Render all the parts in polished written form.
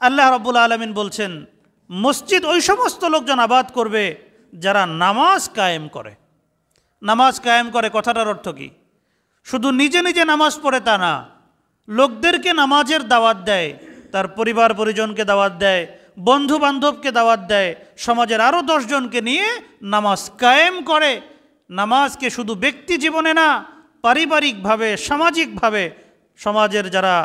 আল্লাহ রাব্বুল আলামিন বলছেন মসজিদ ওই সমস্ত লোকজন আবাদ করবে যারা নামাজ কায়েম করে। নামাজ কায়েম করে কথাটার অর্থ কি? শুধু নিজে নিজে নামাজ পড়ে তা না, লোকদেরকে নামাজের দাওয়াত দেয়, তার পরিবার পরিজনকে দাওয়াত দেয়, বন্ধু বান্ধবকে দাওয়াত দেয়, সমাজের আরও 10 জনকে নিয়ে নামাজ কায়েম করে। নামাজকে শুধু ব্যক্তি জীবনে না, পারিবারিকভাবে, সামাজিকভাবে সমাজের যারা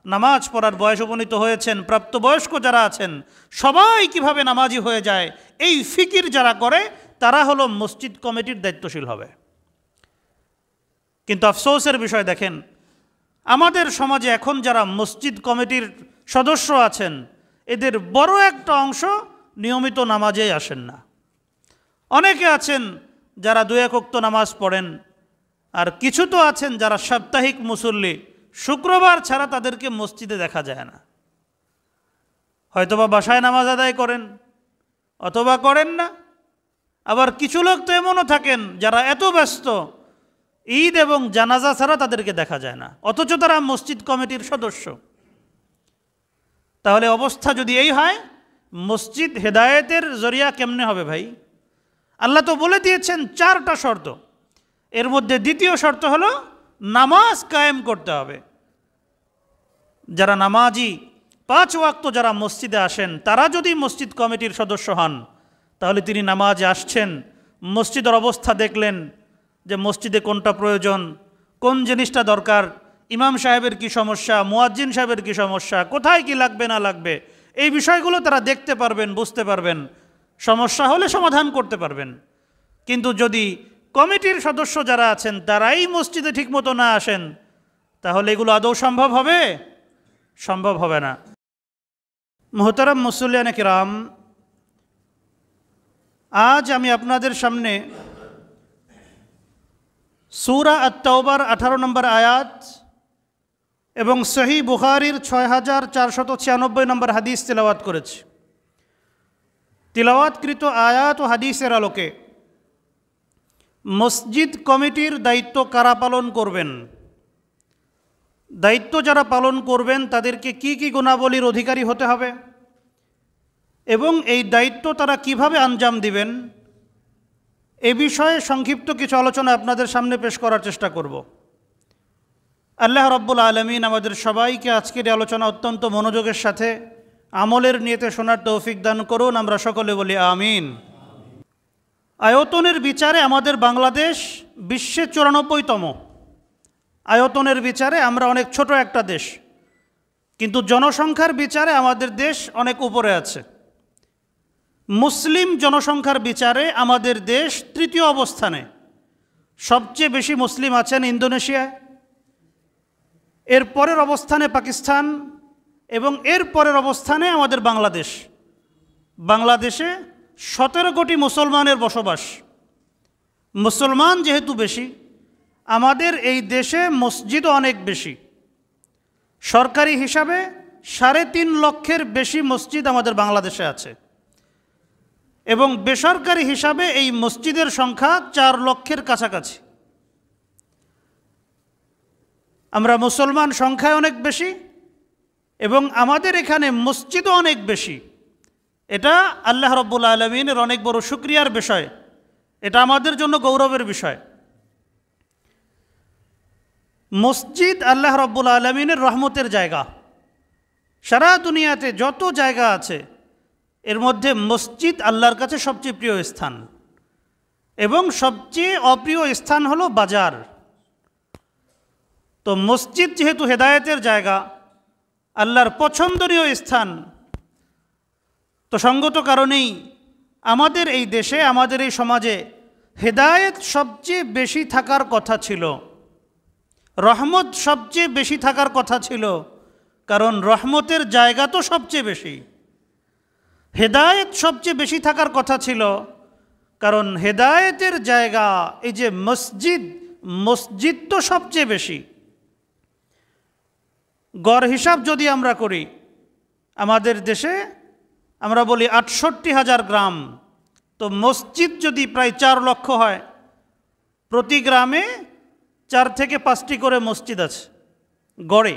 নামাজ পড়ার বয়স উপনীত হয়েছেন, প্রাপ্তবয়স্ক যারা আছেন, সবাই কিভাবে নামাজি হয়ে যায় এই ফিকির যারা করে তারা হলো মসজিদ কমিটির দায়িত্বশীল হবে। কিন্তু আফসোসের বিষয় দেখেন, আমাদের সমাজে এখন যারা মসজিদ কমিটির সদস্য আছেন এদের বড় একটা অংশ নিয়মিত নামাজেই আসেন না। অনেকে আছেন যারা 2-1 ওয়াক্ত নামাজ পড়েন, আর কিছু তো আছেন যারা সাপ্তাহিক মুসল্লি, শুক্রবার ছাড়া তাদেরকে মসজিদে দেখা যায় না। হয়তোবা বাসায় নামাজ আদায় করেন অথবা করেন না। আবার কিছু লোক তো এমনও থাকেন যারা এত ব্যস্ত ঈদ এবং জানাজা ছাড়া তাদেরকে দেখা যায় না, অথচ তারা মসজিদ কমিটির সদস্য। তাহলে অবস্থা যদি এই হয়, মসজিদ হেদায়েতের জরিয়া কেমনে হবে ভাই? আল্লাহ তো বলে দিয়েছেন 4টা শর্ত, এর মধ্যে দ্বিতীয় শর্ত হলো নামাজ কায়েম করতে হবে। যারা নামাজি 5 ওয়াক্ত যারা মসজিদে আসেন তারা যদি মসজিদ কমিটির সদস্য হন, তাহলে তিনি নামাজে আসছেন, মসজিদের অবস্থা দেখলেন যে মসজিদে কোনটা প্রয়োজন, কোন জিনিসটা দরকার, ইমাম সাহেবের কি সমস্যা, মুয়াজ্জিন সাহেবের কি সমস্যা, কোথায় কি লাগবে না লাগবে, এই বিষয়গুলো তারা দেখতে পারবেন, বুঝতে পারবেন, সমস্যা হলে সমাধান করতে পারবেন। কিন্তু যদি কমিটির সদস্য যারা আছেন তারাই মসজিদে ঠিকমতো না আসেন, তাহলে এগুলো আদৌ সম্ভব হবে? সম্ভব হবে না। মুহতারাম মুসল্লিয়ানে কিরাম, আজ আমি আপনাদের সামনে সূরা আত-তাওবার 18 নম্বর আয়াত এবং সহিহ বুখারীর 6496 নম্বর হাদিস তিলাওয়াত করেছি। তিলাওয়াতকৃত আয়াত ও হাদিসের আলোকে মসজিদ কমিটির দায়িত্ব কারা পালন করবেন, দায়িত্ব যারা পালন করবেন তাদেরকে কি কি গুণাবলীর অধিকারী হতে হবে এবং এই দায়িত্ব তারা কিভাবে আঞ্জাম দিবেন, এ বিষয়ে সংক্ষিপ্ত কিছু আলোচনা আপনাদের সামনে পেশ করার চেষ্টা করব। আল্লাহ রাব্বুল আলামিন আমাদের সবাইকে আজকের এই আলোচনা অত্যন্ত মনোযোগের সাথে আমলের নিয়তে শোনার তৌফিক দান করুন। আমরা সকলে বলি আমিন। আয়তনের বিচারে আমাদের বাংলাদেশ বিশ্বে 94তম। আয়তনের বিচারে আমরা অনেক ছোট একটা দেশ, কিন্তু জনসংখ্যার বিচারে আমাদের দেশ অনেক উপরে আছে। মুসলিম জনসংখ্যার বিচারে আমাদের দেশ 3য় অবস্থানে। সবচেয়ে বেশি মুসলিম আছেন ইন্দোনেশিয়ায়, এর পরের অবস্থানে পাকিস্তান এবং এর পরের অবস্থানে আমাদের বাংলাদেশ। বাংলাদেশে 17 কোটি মুসলমানের বসবাস। মুসলমান যেহেতু বেশি, আমাদের এই দেশে মসজিদও অনেক বেশি। সরকারি হিসাবে 3.5 লক্ষের বেশি মসজিদ আমাদের বাংলাদেশে আছে এবং বেসরকারি হিসাবে এই মসজিদের সংখ্যা 4 লক্ষের কাছাকাছি। আমরা মুসলমান সংখ্যায় অনেক বেশি এবং আমাদের এখানে মসজিদও অনেক বেশি। এটা আল্লাহ রাব্বুল আলামিনের অনেক বড় শুকরিয়ার বিষয়, এটা আমাদের জন্য গৌরবের বিষয়। মসজিদ আল্লাহ রাব্বুল আলামিনের রহমতের জায়গা। সারা দুনিয়াতে যত জায়গা আছে এর মধ্যে মসজিদ আল্লাহর কাছে সবচেয়ে প্রিয় স্থান, এবং সবচেয়ে অপ্রিয় স্থান হলো বাজার। তো মসজিদ যেহেতু হেদায়েতের জায়গা, আল্লাহর পছন্দনীয় স্থান, তো সঙ্গত কারণেই আমাদের এই দেশে, আমাদের এই সমাজে হেদায়েত সবচেয়ে বেশি থাকার কথা ছিল, রহমত সবচেয়ে বেশি থাকার কথা ছিল, কারণ রহমতের জায়গা তো সবচেয়ে বেশি। হেদায়েত সবচেয়ে বেশি থাকার কথা ছিল, কারণ হেদায়েতের জায়গা এই যে মসজিদ, মসজিদ তো সবচেয়ে বেশি। গড় হিসাব যদি আমরা করি, আমাদের দেশে আমরা বলি 68,000 গ্রাম, তো মসজিদ যদি প্রায় 4 লক্ষ হয়, প্রতি গ্রামে 4 থেকে 5টি করে মসজিদ আছে গড়ে।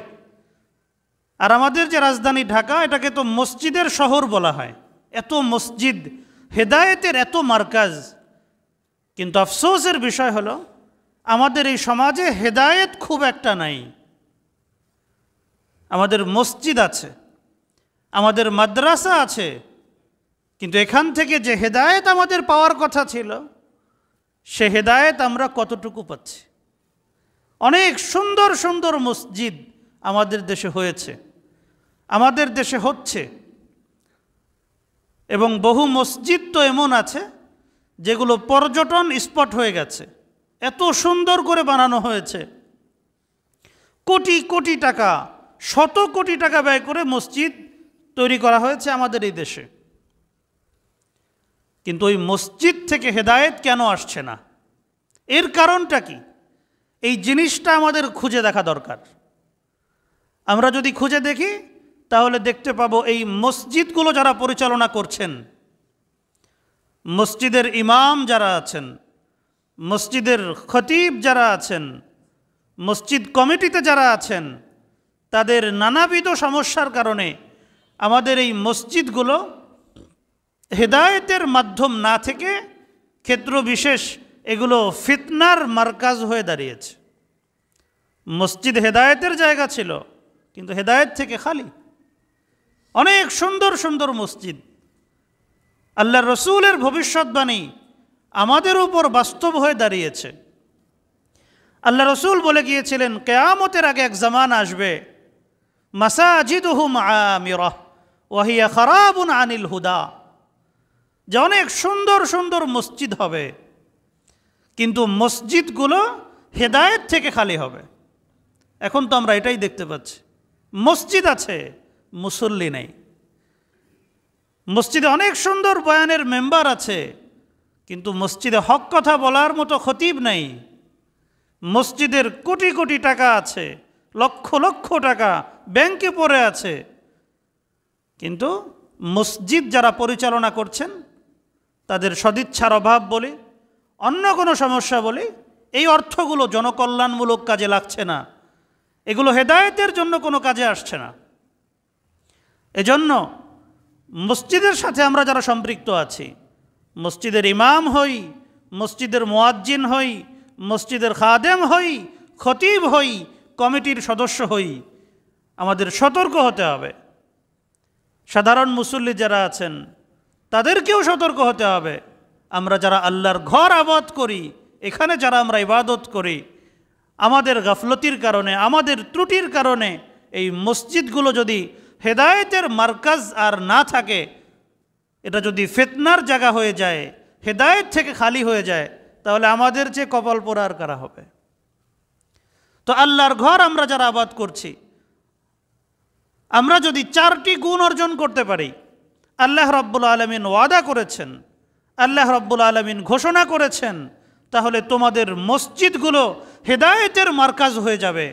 আর আমাদের যে রাজধানী ঢাকা, এটাকে তো মসজিদের শহর বলা হয়, এত মসজিদ, হেদায়েতের এত মার্কাজ। কিন্তু আফসোসের বিষয় হলো আমাদের এই সমাজে হেদায়েত খুব একটা নাই। আমাদের মসজিদ আছে, আমাদের মাদ্রাসা আছে, কিন্তু এখান থেকে যে হেদায়েত আমাদের পাওয়ার কথা ছিল, সে হেদায়েত আমরা কতটুকু পাচ্ছি? অনেক সুন্দর সুন্দর মসজিদ আমাদের দেশে হয়েছে, আমাদের দেশে হচ্ছে, এবং বহু মসজিদ তো এমন আছে যেগুলো পর্যটন স্পট হয়ে গেছে, এত সুন্দর করে বানানো হয়েছে। কোটি কোটি টাকা, শত কোটি টাকা ব্যয় করে মসজিদ তৈরি করা হয়েছে আমাদের এই দেশে। কিন্তু ওই মসজিদ থেকে হেদায়েত কেন আসছে না? এর কারণটা কি? এই জিনিসটা আমাদের খুঁজে দেখা দরকার। আমরা যদি খুঁজে দেখি তাহলে দেখতে পাবো এই মসজিদগুলো যারা পরিচালনা করছেন, মসজিদের ইমাম যারা আছেন, মসজিদের খতিব যারা আছেন, মসজিদ কমিটিতে যারা আছেন, তাদের নানাবিধ সমস্যার কারণে আমাদের এই মসজিদগুলো হেদায়েতের মাধ্যম না থেকে ক্ষেত্র বিশেষ এগুলো ফিতনার মার্কাজ হয়ে দাঁড়িয়েছে। মসজিদ হেদায়েতের জায়গা ছিল, কিন্তু হেদায়েত থেকে খালি। অনেক সুন্দর সুন্দর মসজিদ, আল্লাহর রসুলের ভবিষ্যৎবাণী আমাদের উপর বাস্তব হয়ে দাঁড়িয়েছে। আল্লাহ রসুল বলে গিয়েছিলেন, কিয়ামতের আগে এক জামান আসবে, মাসাজিদুহুম আমিরাহ ওয়া হিয়া খারাবুন আনিল হুদা, যে অনেক সুন্দর সুন্দর মসজিদ হবে, কিন্তু মসজিদগুলো হেদায়েত থেকে খালি হবে। এখন তো আমরা এটাই দেখতে পাচ্ছি, মসজিদ আছে, মুসল্লি নেই। মসজিদে অনেক সুন্দর বয়ানের মেম্বার আছে, কিন্তু মসজিদে হক কথা বলার মতো খতিব নেই। মসজিদের কোটি কোটি টাকা আছে, লক্ষ লক্ষ টাকা ব্যাংকে পড়ে আছে, কিন্তু মসজিদ যারা পরিচালনা করছেন তাদের সদিচ্ছার অভাব বলে, অন্য কোনো সমস্যা বলে এই অর্থগুলো জনকল্যাণমূলক কাজে লাগছে না, এগুলো হেদায়েতের জন্য কোনো কাজে আসছে না। এজন্য মসজিদের সাথে আমরা যারা সম্পৃক্ত আছি, মসজিদের ইমাম হই, মসজিদের মুয়াজ্জিন হই, মসজিদের খাদেম হই, খতিব হই, কমিটির সদস্য হই, আমাদের সতর্ক হতে হবে। সাধারণ মুসল্লি যারা আছেন তাদেরকেও সতর্ক হতে হবে। আমরা যারা আল্লাহর ঘর আবাদ করি, এখানে যারা আমরা ইবাদত করি, আমাদের গাফলতির কারণে, আমাদের ত্রুটির কারণে এই মসজিদগুলো যদি হেদায়েতের মার্কাজ আর না থাকে, এটা যদি ফিতনার জায়গা হয়ে যায়, হেদায়েত থেকে খালি হয়ে যায়, তাহলে আমাদের যে কপাল পোড়া আর কারা হবে? তো আল্লাহর ঘর আমরা যারা আবাদ করছি, আমরা যদি 4টি গুণ অর্জন করতে পারি, আল্লাহ রাব্বুল আলামিন ওয়াদা করেছেন, আল্লাহ রাব্বুল আলামিন ঘোষণা করেছেন, তাহলে তোমাদের মসজিদগুলো হেদায়েতের মার্কাজ হয়ে যাবে।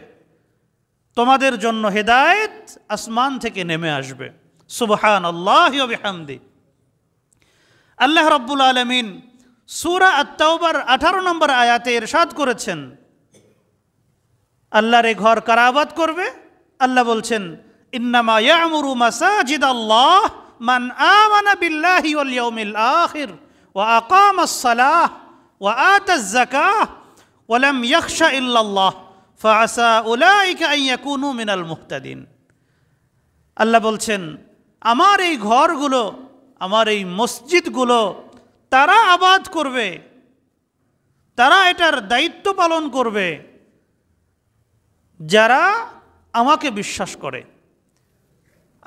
তোমাদের জন্য হেদায়েত আসমান থেকে নেমে আসবে। সুবহানাল্লাহি ওয়া বিহামদি। আল্লাহ রাব্বুল আলামিন সূরা আত-তাওবার 18 নম্বর আয়াতে ইরশাদ করেছেন, আল্লাহর এই ঘর কারা আবাদ করবে? আল্লাহ বলছেন, ইন্নামা ইয়ামুরু মাসাজিদাল্লাহ মান আমানা বিল্লাহি ওয়াল ইয়াউমিল আখির ওয়া আকামাস সালাহ ওয়া আতাজ যাকাহ ওয়া লাম ইয়াখশা ইল্লাল্লাহ ফাআসা উলাইকা আন ইয়াকুনু মিনাল মুহতাদিন। আল্লাহ বলছেন, আমার এই ঘরগুলো, আমার এই মসজিদগুলো তারা আবাদ করবে, তারা এটার দায়িত্ব পালন করবে যারা আমাকে বিশ্বাস করে,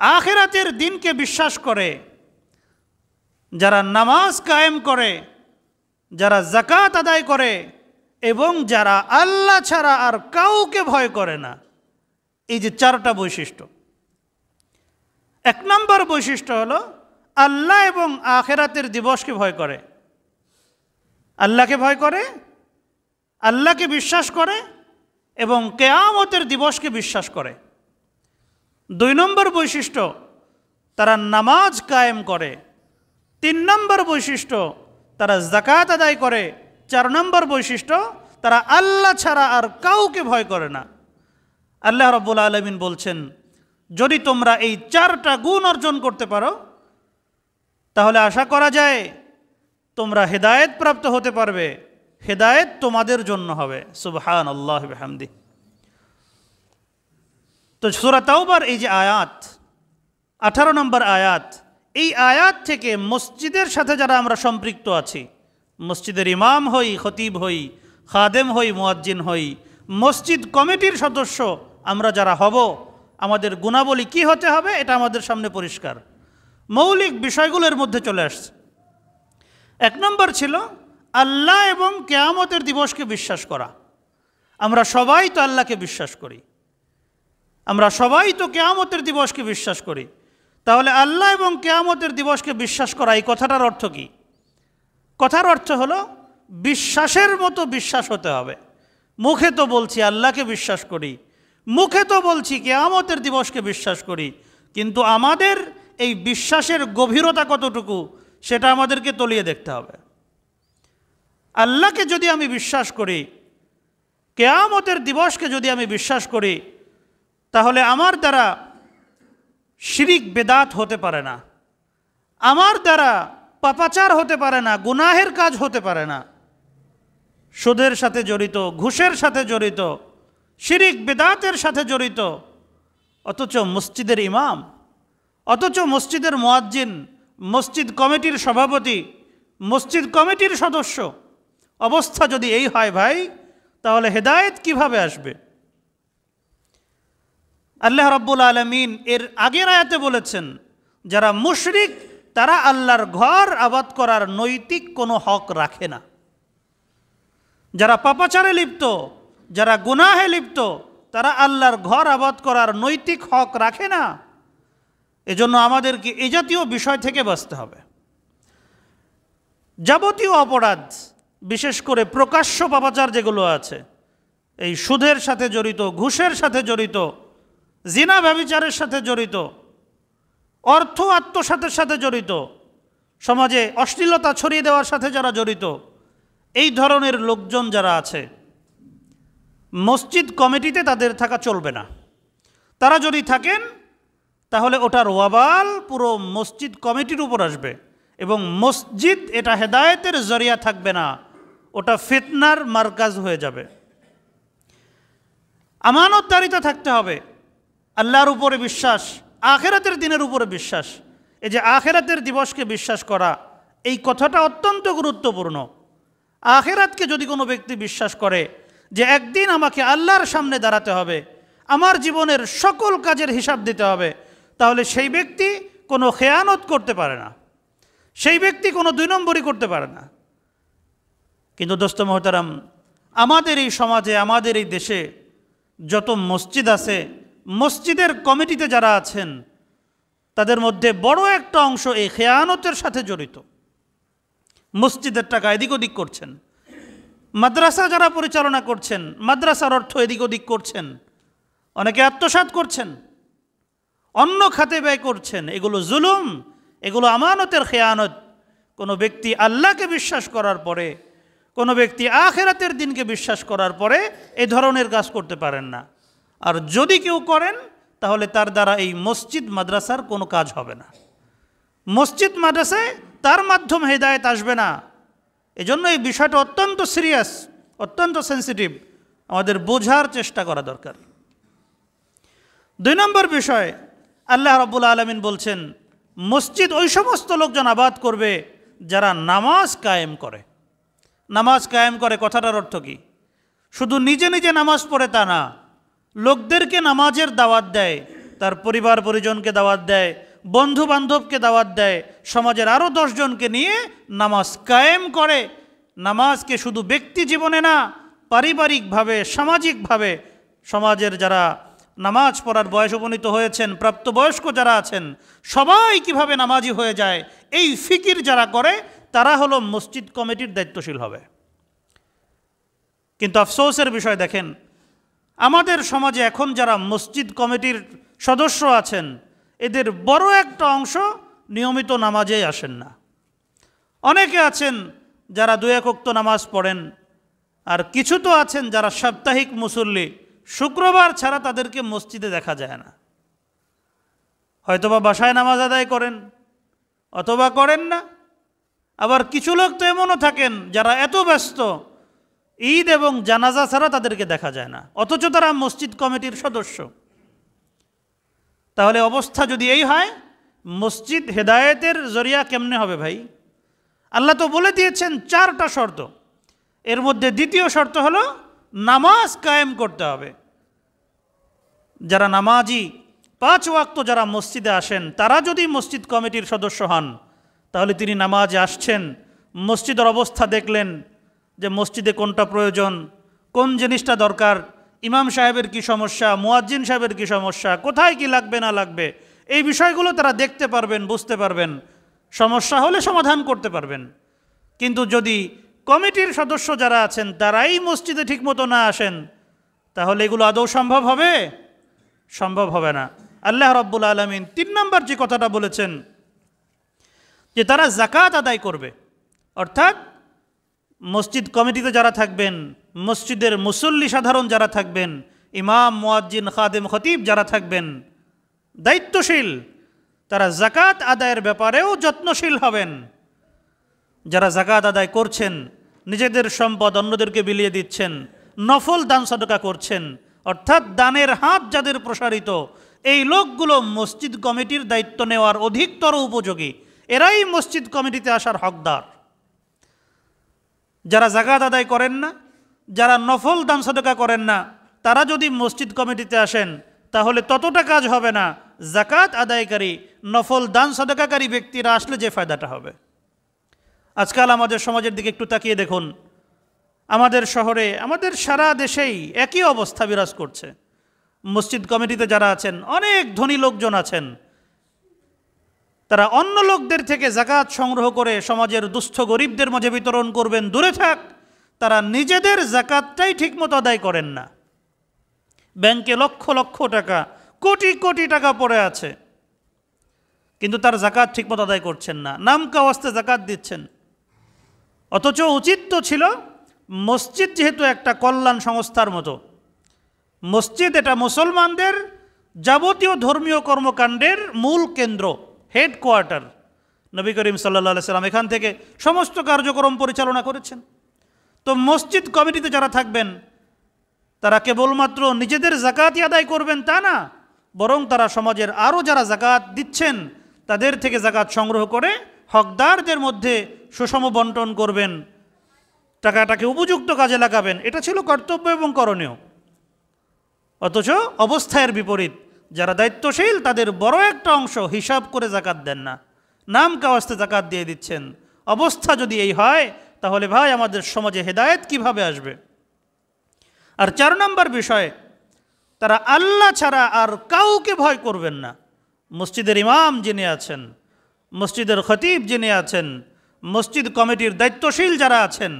আখিরাতের দিনকে বিশ্বাস করে, যারা নামাজ কায়েম করে, যারা যাকাত আদায় করে, এবং যারা আল্লাহ ছাড়া আর কাউকে ভয় করে না। এই যে 4টা বৈশিষ্ট্য। 1 নম্বর বৈশিষ্ট্য হলো আল্লাহ এবং আখিরাতের দিবসকে ভয় করে, আল্লাহকে ভয় করে, আল্লাহকে বিশ্বাস করে এবং কিয়ামতের দিবসকে বিশ্বাস করে। 2 নম্বর বৈশিষ্ট্য, তারা নামাজ কায়েম করে। 3 নম্বর বৈশিষ্ট্য, তারা যাকাত আদায় করে। 4 নম্বর বৈশিষ্ট্য, তারা আল্লাহ ছাড়া আর কাউকে ভয় করে না। আল্লাহ রাব্বুল আলামিন বলছেন, যদি তোমরা এই 4টা গুণ অর্জন করতে পারো তাহলে আশা করা যায় তোমরা হেদায়েত প্রাপ্ত হতে পারবে, হেদায়েত তোমাদের জন্য হবে। সুবহানাল্লাহি ওয়া বিহামদিহি। তো সূরা তাওবার এই যে আয়াত 18 নম্বর আয়াত, এই আয়াত থেকে মসজিদের সাথে যারা আমরা সম্পৃক্ত আছি, মসজিদের ইমাম হই, খতিব হই, খাদেম হই, মুয়াজ্জিন হই, মসজিদ কমিটির সদস্য আমরা যারা হব, আমাদের গুণাবলী কি হতে হবে এটা আমাদের সামনে পরিষ্কার। মৌলিক বিষয়গুলোর মধ্যে চলে আসছে। 1 নম্বর ছিল আল্লাহ এবং কিয়ামতের দিবসকে বিশ্বাস করা। আমরা সবাই তো আল্লাহকে বিশ্বাস করি, আমরা সবাই তো কিয়ামতের দিবসকে বিশ্বাস করি। তাহলে আল্লাহ এবং কিয়ামতের দিবসকে বিশ্বাস করা, এই কথাটার অর্থ কি? কথার অর্থ হলো বিশ্বাসের মতো বিশ্বাস হতে হবে। মুখে তো বলছি আল্লাহকে বিশ্বাস করি, মুখে তো বলছি কিয়ামতের দিবসকে বিশ্বাস করি, কিন্তু আমাদের এই বিশ্বাসের গভীরতা কতটুকু সেটা আমাদেরকে তলিয়ে দেখতে হবে। আল্লাহকে যদি আমি বিশ্বাস করি, কিয়ামতের দিবসকে যদি আমি বিশ্বাস করি, তাহলে আমার দ্বারা শিরিক বেদাত হতে পারে না, আমার দ্বারা পাপাচার হতে পারে না, গুনাহের কাজ হতে পারে না। সুদের সাথে জড়িত, ঘুষের সাথে জড়িত, শিরিক বেদাতের সাথে জড়িত, অথচ মসজিদের ইমাম, অথচ মসজিদের মুয়াজ্জিন, মসজিদ কমিটির সভাপতি, মসজিদ কমিটির সদস্য, অবস্থা যদি এই হয় ভাই, তাহলে হেদায়েত কিভাবে আসবে? আল্লাহ রাব্বুল আলামিন এর আগের আয়াতে বলেছেন যারা মুশরিক তারা আল্লাহর ঘর আবাদ করার নৈতিক কোনো হক রাখে না। যারা পাপাচারে লিপ্ত, যারা গুনাহে লিপ্ত, তারা আল্লাহর ঘর আবাদ করার নৈতিক হক রাখে না। এজন্য আমাদেরকে এই জাতীয় বিষয় থেকে বাঁচতে হবে। যাবতীয় অপরাধ, বিশেষ করে প্রকাশ্য পাপাচার যেগুলো আছে, এই সুদের সাথে জড়িত, ঘুষের সাথে জড়িত, জিনা ব্যভিচারের সাথে জড়িত, অর্থ আত্মসাতের সাথে জড়িত, সমাজে অশ্লীলতা ছড়িয়ে দেওয়ার সাথে যারা জড়িত, এই ধরনের লোকজন যারা আছে, মসজিদ কমিটিতে তাদের থাকা চলবে না। তারা যদি থাকেন তাহলে ওটার ওয়াবাল পুরো মসজিদ কমিটির উপর আসবে এবং মসজিদ এটা হেদায়েতের জরিয়া থাকবে না, ওটা ফিতনার মার্কাজ হয়ে যাবে। আমানতদারিতা থাকতে হবে, আল্লাহর উপরে বিশ্বাস, আখিরাতের দিনের উপরে বিশ্বাস। এই যে আখিরাতের দিবসকে বিশ্বাস করা, এই কথাটা অত্যন্ত গুরুত্বপূর্ণ। আখিরাতকে যদি কোনো ব্যক্তি বিশ্বাস করে যে একদিন আমাকে আল্লাহর সামনে দাঁড়াতে হবে, আমার জীবনের সকল কাজের হিসাব দিতে হবে, তাহলে সেই ব্যক্তি কোনো খেয়ানত করতে পারে না, সেই ব্যক্তি কোনো 2 নম্বরই করতে পারে না। কিন্তু দোস্ত মোহতারাম, আমাদের এই সমাজে, আমাদের এই দেশে যত মসজিদ আছে, মসজিদের কমিটিতে যারা আছেন, তাদের মধ্যে বড় একটা অংশ এই খেয়ানতের সাথে জড়িত। মসজিদের টাকা এদিক ওদিক করছেন, মাদ্রাসা যারা পরিচালনা করছেন, মাদ্রাসার অর্থ এদিক ওদিক করছেন, অনেকে আত্মসাৎ করছেন, অন্য খাতে ব্যয় করছেন। এগুলো জুলুম, এগুলো আমানতের খেয়ানত। কোনো ব্যক্তি আল্লাহকে বিশ্বাস করার পরে, কোনো ব্যক্তি আখিরাতের দিনকে বিশ্বাস করার পরে এই ধরনের কাজ করতে পারেন না। আর যদি কেউ করেন তাহলে তার দ্বারা এই মসজিদ মাদ্রাসার কোনো কাজ হবে না। মসজিদ মাদ্রাসায় তার মাধ্যমে হেদায়েত আসবে না। এজন্য এই বিষয়টা অত্যন্ত সিরিয়াস, অত্যন্ত সেন্সিটিভ, আমাদের বোঝার চেষ্টা করা দরকার। 2 নম্বর বিষয়, আল্লাহ রাব্বুল আলামিন বলছেন মসজিদ ওই সমস্ত লোকজন আবাদ করবে যারা নামাজ কায়েম করে। নামাজ কায়েম করে কথাটার অর্থ কি? শুধু নিজে নিজে নামাজ পড়ে তা না, লোকদেরকে নামাজের দাওয়াত দেয়, তার পরিবার পরিজনকে দাওয়াত দেয়, বন্ধু বান্ধবকে দাওয়াত দেয়, সমাজের আরও 10 জনকে নিয়ে নামাজ কায়েম করে। নামাজকে শুধু ব্যক্তি জীবনে না, পারিবারিকভাবে, সামাজিকভাবে সমাজের যারা নামাজ পড়ার বয়স উপনীত হয়েছেন, প্রাপ্তবয়স্ক যারা আছেন, সবাই কিভাবে নামাজি হয়ে যায়, এই ফিকির যারা করে তারা হলো মসজিদ কমিটির দায়িত্বশীল হবে। কিন্তু আফসোসের বিষয় দেখেন, আমাদের সমাজে এখন যারা মসজিদ কমিটির সদস্য আছেন, এদের বড় একটা অংশ নিয়মিত নামাজেই আসেন না। অনেকে আছেন যারা 2-1 ওয়াক্ত নামাজ পড়েন, আর কিছু তো আছেন যারা সাপ্তাহিক মুসল্লি, শুক্রবার ছাড়া তাদেরকে মসজিদে দেখা যায় না। হয়তোবা বাসায় নামাজ আদায় করেন অথবা করেন না। আবার কিছু লোক তো এমনও থাকেন যারা এত ব্যস্ত ঈদ এবং জানাজা ছাড়া তাদেরকে দেখা যায় না, অথচ তারা মসজিদ কমিটির সদস্য। তাহলে অবস্থা যদি এই হয়, মসজিদ হেদায়েতের জরিয়া কেমনে হবে ভাই? আল্লাহ তো বলে দিয়েছেন 4টা শর্ত, এর মধ্যে দ্বিতীয় শর্ত হলো নামাজ কায়েম করতে হবে। যারা নামাজি 5 ওয়াক্ত যারা মসজিদে আসেন তারা যদি মসজিদ কমিটির সদস্য হন, তাহলে তিনি নামাজে আসছেন, মসজিদের অবস্থা দেখলেন যে মসজিদে কোনটা প্রয়োজন, কোন জিনিসটা দরকার, ইমাম সাহেবের কি সমস্যা, মুয়াজ্জিন সাহেবের কি সমস্যা, কোথায় কি লাগবে না লাগবে, এই বিষয়গুলো তারা দেখতে পারবেন, বুঝতে পারবেন, সমস্যা হলে সমাধান করতে পারবেন। কিন্তু যদি কমিটির সদস্য যারা আছেন তারাই মসজিদে ঠিকমতো না আসেন, তাহলে এগুলো আদৌ সম্ভব হবে? সম্ভব হবে না। আল্লাহ রাব্বুল আলামিন 3 নম্বর যে কথাটা বলেছেন যে তারা যাকাত আদায় করবে, অর্থাৎ মসজিদ কমিটিতে যারা থাকবেন, মসজিদের মুসল্লি সাধারণ যারা থাকবেন, ইমাম, মুয়াজ্জিন, খাদেম, খতিব যারা থাকবেন, দায়িত্বশীল, তারা যাকাত আদায়ের ব্যাপারেও যত্নশীল হবেন। যারা যাকাত আদায় করছেন, নিজেদের সম্পদ অন্যদেরকে বিলিয়ে দিচ্ছেন, নফল দান সদকা করছেন, অর্থাৎ দানের হাত যাদের প্রসারিত, এই লোকগুলো মসজিদ কমিটির দায়িত্ব নেওয়ার অধিকতর উপযোগী, এরাই মসজিদ কমিটিতে আসার হকদার। যারা যাকাত আদায় করেন না, যারা নফল দান সদকা করেন না, তারা যদি মসজিদ কমিটিতে আসেন তাহলে ততটা কাজ হবে না যাকাত আদায়কারী, নফল দান সদকাকারী ব্যক্তিরা আসলে যে ফায়দাটা হবে। আজকাল আমাদের সমাজের দিকে একটু তাকিয়ে দেখুন, আমাদের শহরে, আমাদের সারা দেশেই একই অবস্থা বিরাজ করছে। মসজিদ কমিটিতে যারা আছেন, অনেক ধনী লোকজন আছেন, তারা অন্য লোকদের থেকে যাকাত সংগ্রহ করে সমাজের দুস্থ গরিবদের মাঝে বিতরণ করবেন দূরে থাক, তারা নিজেদের যাকাতটাই ঠিকমতো আদায় করেন না। ব্যাংকে লক্ষ লক্ষ টাকা, কোটি কোটি টাকা পড়ে আছে, কিন্তু তার যাকাত ঠিকমতো আদায় করছেন না, নাম কাওয়াস্তে যাকাত দিচ্ছেন। অথচ উচিত তো ছিল, মসজিদ যেহেতু একটা কল্যাণ সংস্থার মতো, মসজিদ এটা মুসলমানদের যাবতীয় ধর্মীয় কর্মকাণ্ডের মূল কেন্দ্র, হেডকোয়ার্টার। নবী করিম সাল্লাল্লাহু আলাইহি সাল্লাম এখান থেকে সমস্ত কার্যক্রম পরিচালনা করেছেন। তো মসজিদ কমিটিতে যারা থাকবেন তারা কেবলমাত্র নিজেদের যাকাতই আদায় করবেন তা না, বরং তারা সমাজের আরও যারা যাকাত দিচ্ছেন তাদের থেকে যাকাত সংগ্রহ করে হকদারদের মধ্যে সুষম বন্টন করবেন, টাকাটাকে উপযুক্ত কাজে লাগাবেন। এটা ছিল কর্তব্য এবং করণীয়। অথচ অবস্থার বিপরীত, যারা দায়িত্বশীল তাদের বড় একটা অংশ হিসাব করে যাকাত দেন না, নাম কাওয়াস্তে যাকাত দিয়ে দিচ্ছেন। অবস্থা যদি এই হয় তাহলে ভাই আমাদের সমাজে হেদায়েত কিভাবে আসবে? আর 4 নম্বর বিষয়, তারা আল্লাহ ছাড়া আর কাউকে ভয় করবেন না। মসজিদের ইমাম যিনি আছেন, মসজিদের খতিব যিনি আছেন, মসজিদ কমিটির দায়িত্বশীল যারা আছেন,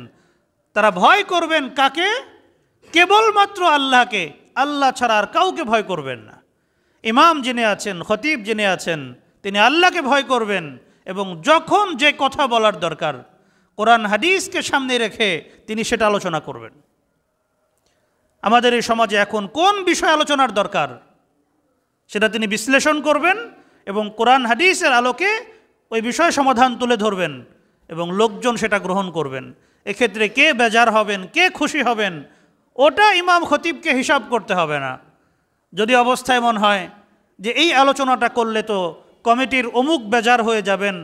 তারা ভয় করবেন কাকে? কেবলমাত্র আল্লাহকে, আল্লাহ ছাড়া আর কাউকে ভয় করবেন না। ইমাম যিনি আছেন, খতিব যিনি আছেন, তিনি আল্লাহকে ভয় করবেন এবং যখন যে কথা বলার দরকার কোরআন হাদিসকে সামনে রেখে তিনি সেটা আলোচনা করবেন। আমাদের এই সমাজে এখন কোন বিষয় আলোচনার দরকার সেটা তিনি বিশ্লেষণ করবেন এবং কোরআন হাদিসের আলোকে ওই বিষয় সমাধান তুলে ধরবেন এবং লোকজন সেটা গ্রহণ করবেন। এক্ষেত্রে কে বেজার হবেন, কে খুশি হবেন, ওটা ইমাম খতিবকে হিসাব করতে হবে না। যদি অবস্থা এমন হয় যে এই আলোচনাটা করলে তো কমিটির অমুক বেজার হয়ে যাবেন,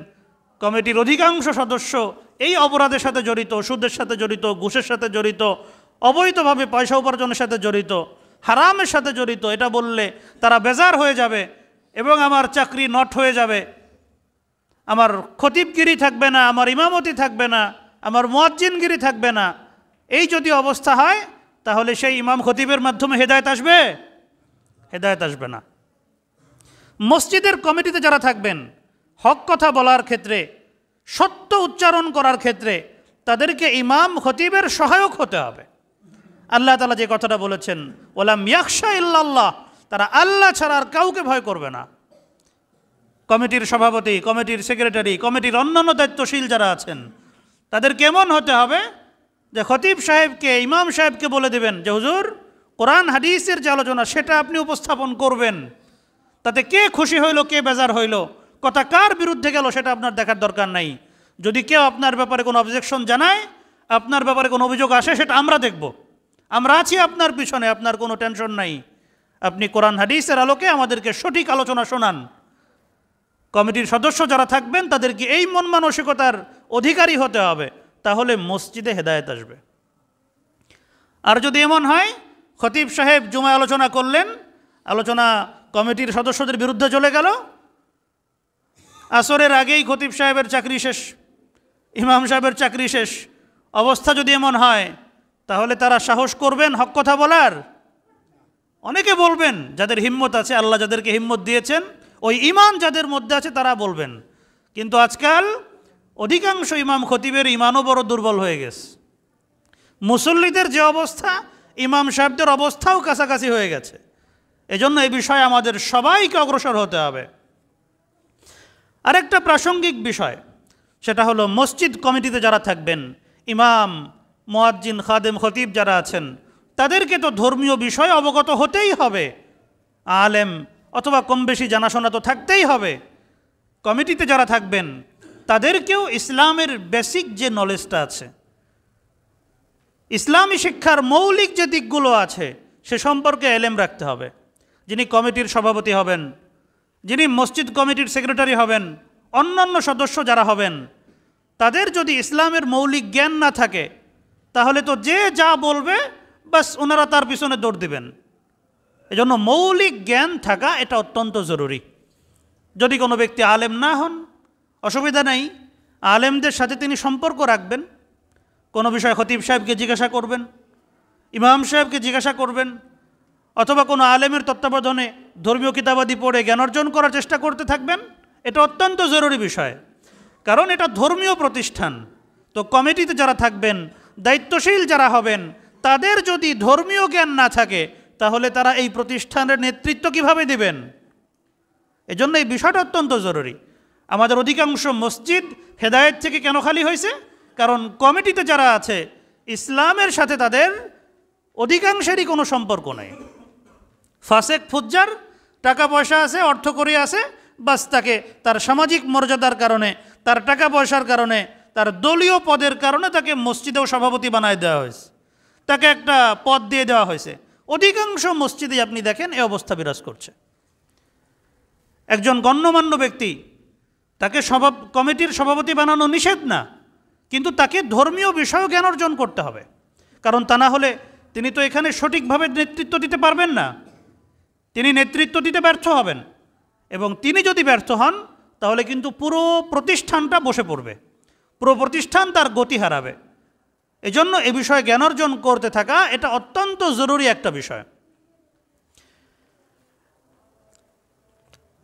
কমিটির অধিকাংশ সদস্য এই অপরাধের সাথে জড়িত, সুদের সাথে জড়িত, ঘুষের সাথে জড়িত, অবৈধভাবে পয়সা উপার্জনের সাথে জড়িত, হারামের সাথে জড়িত, এটা বললে তারা বেজার হয়ে যাবে এবং আমার চাকরি নট হয়ে যাবে, আমার খতিবগিরি থাকবে না, আমার ইমামতি থাকবে না, আমার মুয়াজ্জিনগিরি থাকবে না। এই যদি অবস্থা হয় তাহলে সেই ইমাম খতিবের মাধ্যমে হেদায়েত আসবে? হেদায়েত আসবে না। মসজিদের কমিটিতে যারা থাকবেন, হক কথা বলার ক্ষেত্রে, সত্য উচ্চারণ করার ক্ষেত্রে তাদেরকে ইমাম খতিবের সহায়ক হতে হবে। আল্লাহ তাআলা যে কথাটা বলেছেন, ওয়ালাম ইয়াখশা ইল্লাল্লাহ, তারা আল্লাহ ছাড়া আর কাউকে ভয় করবে না। কমিটির সভাপতি, কমিটির সেক্রেটারি, কমিটির অন্যান্য দায়িত্বশীল যারা আছেন তাদের কেমন হতে হবে যে খতিব সাহেবকে, ইমাম সাহেবকে বলে দেবেন যে হুজুর কোরআন হাদিসের যে আলোচনা সেটা আপনি উপস্থাপন করবেন, তাতে কে খুশি হইল, কে বেজার হইল, কথা কার বিরুদ্ধে গেল সেটা আপনার দেখার দরকার নাই। যদি কেউ আপনার ব্যাপারে কোনো অবজেকশন জানায়, আপনার ব্যাপারে কোনো অভিযোগ আসে, সেটা আমরা দেখব। আমরা আছি আপনার পিছনে, আপনার কোনো টেনশন নাই। আপনি কোরআন হাদিসের আলোকে আমাদেরকে সঠিক আলোচনা শোনান। কমিটির সদস্য যারা থাকবেন তাদেরকে এই মন মানসিকতার অধিকারী হতে হবে, তাহলে মসজিদে হেদায়েত আসবে। আর যদি এমন হয় খতিব সাহেব জুমায় আলোচনা করলেন, আলোচনা কমিটির সদস্যদের বিরুদ্ধে চলে গেল, আসরের আগেই খতিব সাহেবের চাকরি শেষ, ইমাম সাহেবের চাকরি শেষ, অবস্থা যদি এমন হয়, তাহলে তারা সাহস করবেন হক কথা বলার? অনেকে বলবেন, যাদের হিম্মত আছে, আল্লাহ যাদেরকে হিম্মত দিয়েছেন, ওই ইমান যাদের মধ্যে আছে তারা বলবেন। কিন্তু আজকাল অধিকাংশ ইমাম খতিবের ইমানও বড় দুর্বল হয়ে গেছে। মুসল্লিদের যে অবস্থা, ইমাম সাহেবদের অবস্থাও কাছাকাছি হয়ে গেছে। এজন্য এই বিষয়ে আমাদের সবাইকে অগ্রসর হতে হবে। আরেকটা প্রাসঙ্গিক বিষয়, সেটা হলো মসজিদ কমিটিতে যারা থাকবেন, ইমাম, মুয়াজ্জিন, খাদেম, খতিব যারা আছেন, তাদেরকে তো ধর্মীয় বিষয় অবগত হতেই হবে। আলেম অথবা কম বেশি জানাশোনা তো থাকতেই হবে। কমিটিতে যারা থাকবেন তাদেরকেও ইসলামের বেসিক যে নলেজটা আছে, ইসলামী শিক্ষার মৌলিক যে দিকগুলো আছে, সে সম্পর্কে এলেম রাখতে হবে। যিনি কমিটির সভাপতি হবেন, যিনি মসজিদ কমিটির সেক্রেটারি হবেন, অন্যান্য সদস্য যারা হবেন, তাদের যদি ইসলামের মৌলিক জ্ঞান না থাকে, তাহলে তো যে যা বলবে বাস ওনারা তার পিছনে দৌড় দিবেন। এজন্য মৌলিক জ্ঞান থাকা এটা অত্যন্ত জরুরি। যদি কোনো ব্যক্তি আলেম না হন, অসুবিধা নেই, আলেমদের সাথে তিনি সম্পর্ক রাখবেন। কোনো বিষয় খতিব সাহেবকে জিজ্ঞাসা করবেন, ইমাম সাহেবকে জিজ্ঞাসা করবেন, অথবা কোনো আলেমের তত্ত্বাবধানে ধর্মীয় কিতাবাদি পড়ে জ্ঞান অর্জন করার চেষ্টা করতে থাকবেন। এটা অত্যন্ত জরুরি বিষয়, কারণ এটা ধর্মীয় প্রতিষ্ঠান। তো কমিটিতে যারা থাকবেন, দায়িত্বশীল যারা হবেন, তাদের যদি ধর্মীয় জ্ঞান না থাকে, তাহলে তারা এই প্রতিষ্ঠানের নেতৃত্ব কিভাবে দেবেন? এজন্য এই বিষয়টা অত্যন্ত জরুরি। আমাদের অধিকাংশ মসজিদ হেদায়েত থেকে কেন খালি হয়েছে? কারণ কমিটিতে যারা আছে, ইসলামের সাথে তাদের অধিকাংশেরই কোনো সম্পর্ক নেই। ফাসেক ফুজ্জার, টাকা পয়সা আছে, অর্থ করি আছে, বাস তাকে তার সামাজিক মর্যাদার কারণে, তার টাকা পয়সার কারণে, তার দলীয় পদের কারণে তাকে মসজিদেও সভাপতি বানায় দেওয়া হয়েছে, তাকে একটা পদ দিয়ে দেওয়া হয়েছে। অধিকাংশ মসজিদে আপনি দেখেন এই অবস্থা বিরাজ করছে। একজন গণ্যমান্য ব্যক্তি, তাকে কমিটির সভাপতি বানানো নিষেধ না, কিন্তু তাকে ধর্মীয় বিষয় জ্ঞান অর্জন করতে হবে। কারণ তা না হলে তিনি তো এখানে সঠিকভাবে নেতৃত্ব দিতে পারবেন না, তিনি নেতৃত্ব দিতে ব্যর্থ হবেন। এবং তিনি যদি ব্যর্থ হন, তাহলে কিন্তু পুরো প্রতিষ্ঠানটা বসে পড়বে, পুরো প্রতিষ্ঠান তার গতি হারাবে। এজন্য এ বিষয়ে জ্ঞান অর্জন করতে থাকা এটা অত্যন্ত জরুরি একটা বিষয়।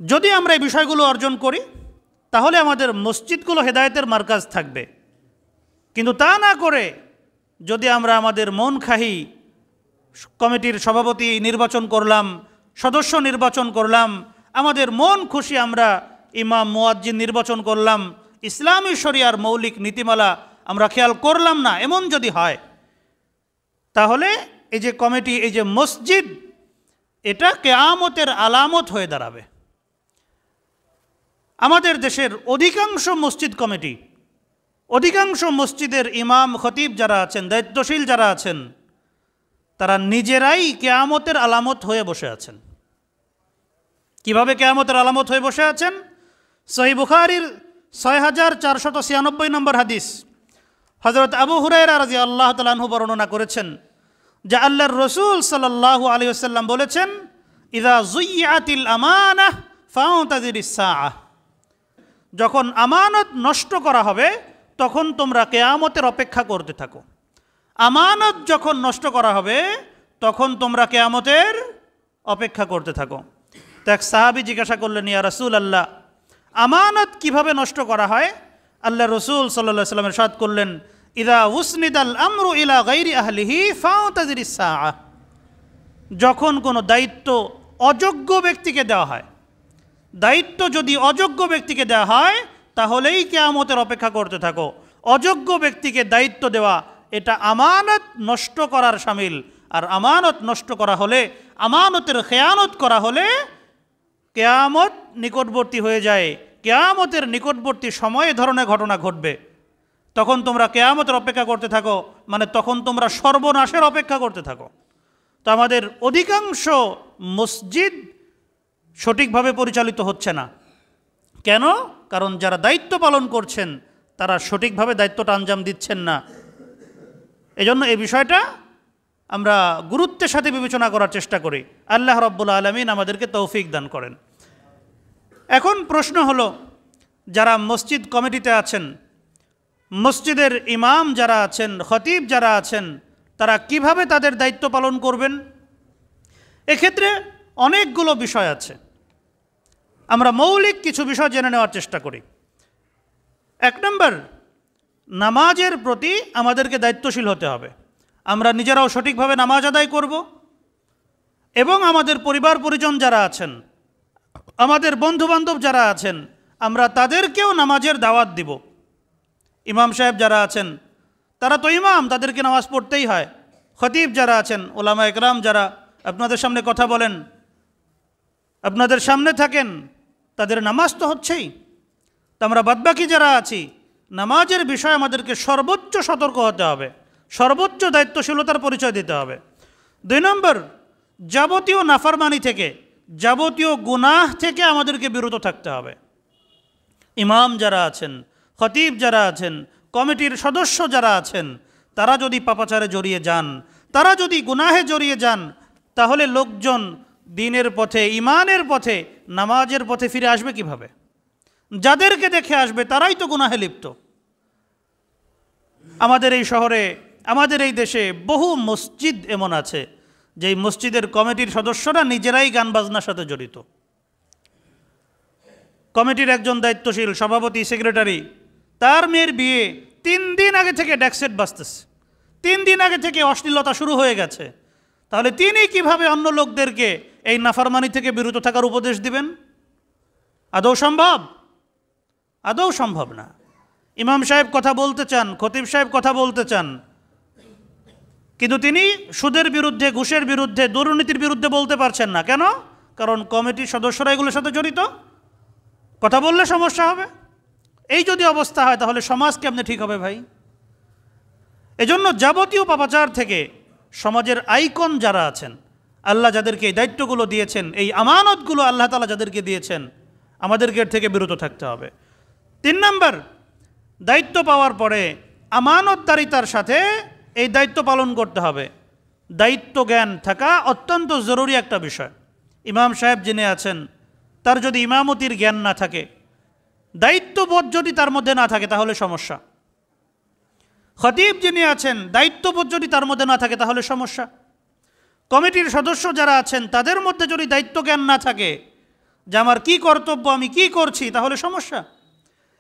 যদি আমরা এই বিষয়গুলো অর্জন করি, তাহলে আমাদের মসজিদগুলো হেদায়েতের মার্কাজ থাকবে। কিন্তু তা না করে যদি আমরা আমাদের মন খাহি কমিটির সভাপতি নির্বাচন করলাম, সদস্য নির্বাচন করলাম, আমাদের মন খুশি আমরা ইমাম মুয়াজ্জিন নির্বাচন করলাম, ইসলামী শরিয়ার মৌলিক নীতিমালা আমরা খেয়াল করলাম না, এমন যদি হয়, তাহলে এই যে কমিটি, এই যে মসজিদ, এটা কিয়ামতের আলামত হয়ে দাঁড়াবে। আমাদের দেশের অধিকাংশ মসজিদ কমিটি, অধিকাংশ মসজিদের ইমাম খতিব যারা আছেন, দায়িত্বশীল যারা আছেন, তারা নিজেরাই কিয়ামতের আলামত হয়ে বসে আছেন। কিভাবে কিয়ামতের আলামত হয়ে বসে আছেন? সহিহ বুখারীর 6496 নম্বর হাদিস, হযরত আবু হুরায়রা রাদিয়াল্লাহু তাআলা আনহু বর্ণনা করেছেন যে আল্লাহর রাসূল সাল্লাল্লাহু আলাইহি ওয়াসাল্লাম বলেছেন, ইযা যুইয়াতিল আমানাহ ফাউতাযিরিস সাআহ, যখন আমানত নষ্ট করা হবে তখন তোমরা কিয়ামতের অপেক্ষা করতে থাকো। আমানত যখন নষ্ট করা হবে তখন তোমরা কিয়ামতের অপেক্ষা করতে থাকো। তো এক সাহাবী জিজ্ঞাসা করলেন, ইয়া রাসূলুল্লাহ, আমানত কিভাবে নষ্ট করা হয়? আল্লাহ রসুল সাল্লাল্লাহু আলাইহি ওয়াসাল্লাম ইরশাদ করলেন, ইযা উসনিদাল আমরু ইলা গায়রি আহলিহি ফাউতাযিরিস সাআহ, যখন কোনো দায়িত্ব অযোগ্য ব্যক্তিকে দেওয়া হয়, দায়িত্ব যদি অযোগ্য ব্যক্তিকে দেওয়া হয় তাহলেই কিয়ামতের অপেক্ষা করতে থাকো। অযোগ্য ব্যক্তিকে দায়িত্ব দেওয়া এটা আমানত নষ্ট করার শামিল। আর আমানত নষ্ট করা হলে, আমানতের খেয়ানত করা হলে কেয়ামত নিকটবর্তী হয়ে যায়, কেয়ামতের নিকটবর্তী সময়ে ধরনের ঘটনা ঘটবে, তখন তোমরা কেয়ামতের অপেক্ষা করতে থাকো, মানে তখন তোমরা সর্বনাশের অপেক্ষা করতে থাকো। তো আমাদের অধিকাংশ মসজিদ সঠিকভাবে পরিচালিত হচ্ছে না। কেন? কারণ যারা দায়িত্ব পালন করছেন তারা সঠিকভাবে দায়িত্বটা আঞ্জাম দিচ্ছেন না। এজন্য এই বিষয়টা আমরা গুরুত্বের সাথে বিবেচনা করার চেষ্টা করি। আল্লাহ রাব্বুল আলামিন আমাদেরকে তৌফিক দান করেন। এখন প্রশ্ন হলো, যারা মসজিদ কমিটিতে আছেন, মসজিদের ইমাম যারা আছেন, খতিব যারা আছেন, তারা কিভাবে তাদের দায়িত্ব পালন করবেন? এক্ষেত্রে অনেকগুলো বিষয় আছে, আমরা মৌলিক কিছু বিষয় জেনে নেওয়ার চেষ্টা করি। এক নম্বর, নামাজের প্রতি আমাদেরকে দায়িত্বশীল হতে হবে। আমরা নিজেরাও সঠিকভাবে নামাজ আদায় করব এবং আমাদের পরিবার পরিজন যারা আছেন, আমাদের বন্ধুবান্ধব যারা আছেন, আমরা তাদেরকেও নামাজের দাওয়াত দিব। ইমাম সাহেব যারা আছেন তারা তো ইমাম, তাদেরকে নামাজ পড়তেই হয়। খতিব যারা আছেন, ওলামা একরাম যারা আপনাদের সামনে কথা বলেন, আপনাদের সামনে থাকেন, তাদের নামাজ তো হচ্ছেই। তো আমরা বাদবাকি যারা আছি, নামাজের বিষয়ে আমাদেরকে সর্বোচ্চ সতর্ক হতে হবে, সর্বোচ্চ দায়িত্বশীলতার পরিচয় দিতে হবে। 2 নম্বর, যাবতীয় নাফরমানি থেকে, যাবতীয় গুনাহ থেকে আমাদেরকে বিরত থাকতে হবে। ইমাম যারা আছেন, খতিব যারা আছেন, কমিটির সদস্য যারা আছেন, তারা যদি পাপাচারে জড়িয়ে যান, তারা যদি গুনাহে জড়িয়ে যান, তাহলে লোকজন দ্বীনের পথে, ইমানের পথে, নামাজের পথে ফিরে আসবে কিভাবে? যাদেরকে দেখে আসবে তারাই তো গুনাহে লিপ্ত। আমাদের এই শহরে, আমাদের এই দেশে বহু মসজিদ এমন আছে যেই মসজিদের কমিটির সদস্যরা নিজেরাই গান বাজনার সাথে জড়িত। কমিটির একজন দায়িত্বশীল সভাপতি, সেক্রেটারি, তার মেয়ের বিয়ে 3 দিন আগে থেকে ড্যাকসেট বাজতেছে, 3 দিন আগে থেকে অশ্লীলতা শুরু হয়ে গেছে। তাহলে তিনি কিভাবে অন্য লোকদেরকে এই নাফরমানি থেকে বিরত থাকার উপদেশ দিবেন? আদৌ সম্ভব? আদৌ সম্ভব না। ইমাম সাহেব কথা বলতে চান, খতিব সাহেব কথা বলতে চান, কিন্তু তিনি সুদের বিরুদ্ধে, ঘুষের বিরুদ্ধে, দুর্নীতির বিরুদ্ধে বলতে পারছেন না। কেন? কারণ কমিটির সদস্যরা এগুলোর সাথে জড়িত, কথা বললে সমস্যা হবে। এই যদি অবস্থা হয় তাহলে সমাজ কেমনে ঠিক হবে ভাই? এজন্য যাবতীয় পাপাচার থেকে সমাজের আইকন যারা আছেন, আল্লাহ যাদেরকে এই দায়িত্বগুলো দিয়েছেন, এই আমানতগুলো আল্লাহ তাআলা যাদেরকে দিয়েছেন, আমাদেরকে এর থেকে বিরত থাকতে হবে। 3 নম্বর, দায়িত্ব পাওয়ার পরে আমানতদারিতার সাথে এই দায়িত্ব পালন করতে হবে। দায়িত্ব জ্ঞান থাকা অত্যন্ত জরুরি একটা বিষয়। ইমাম সাহেব যিনি আছেন, তার যদি ইমামতির জ্ঞান না থাকে, দায়িত্ববোধ যদি তার মধ্যে না থাকে তাহলে সমস্যা। খতিব যিনি আছেন, দায়িত্ববোধ যদি তার মধ্যে না থাকে তাহলে সমস্যা। কমিটির সদস্য যারা আছেন তাদের মধ্যে যদি দায়িত্ব জ্ঞান না থাকে যে আমার কি কর্তব্য, আমি কি করছি, তাহলে সমস্যা।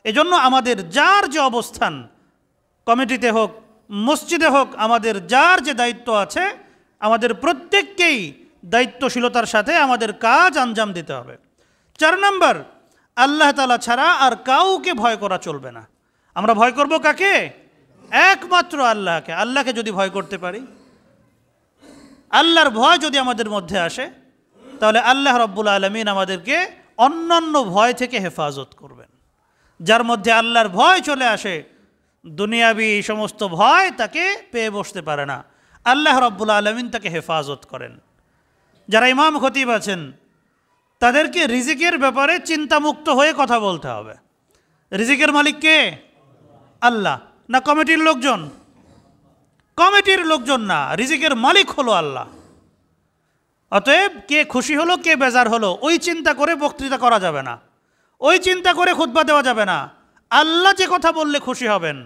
এজন্য আমাদের যার যে অবস্থান, কমিটিতে হোক, মসজিদে হোক, আমাদের যার যে দায়িত্ব আছে, আমাদের প্রত্যেককেই দায়িত্বশীলতার সাথে আমাদের কাজ আঞ্জাম দিতে হবে। 4 নম্বর, আল্লাহ তাআলা ছাড়া আর কাউকে ভয় করা চলবে না। আমরা ভয় করব কাকে? একমাত্র আল্লাহকে। আল্লাহকে যদি ভয় করতে পারি, আল্লাহর ভয় যদি আমাদের মধ্যে আসে, তাহলে আল্লাহ রাব্বুল আলামিন আমাদেরকে অন্যান্য ভয় থেকে হেফাজত করবেন। যার মধ্যে আল্লাহর ভয় চলে আসে, দুনিয়াবি সমস্ত ভয় তাকে পেয়ে বসতে পারে না। আল্লাহ রাব্বুল আলামিন তাকে হেফাজত করেন। যারা ইমাম খতিব আছেন তাদেরকে রিজিকের ব্যাপারে চিন্তামুক্ত হয়ে কথা বলতে হবে। রিজিকের মালিক কে? আল্লাহ। না কমিটির লোকজন? কমিটির লোকজন না, রিজিকের মালিক হলো আল্লাহ। অতএব কে খুশি হলো, কে বেজার হলো, ওই চিন্তা করে বক্তৃতা করা যাবে না, ওই চিন্তা করে খুতবা দেওয়া যাবে না। আল্লাহ যে কথা বললে খুশি হবেন,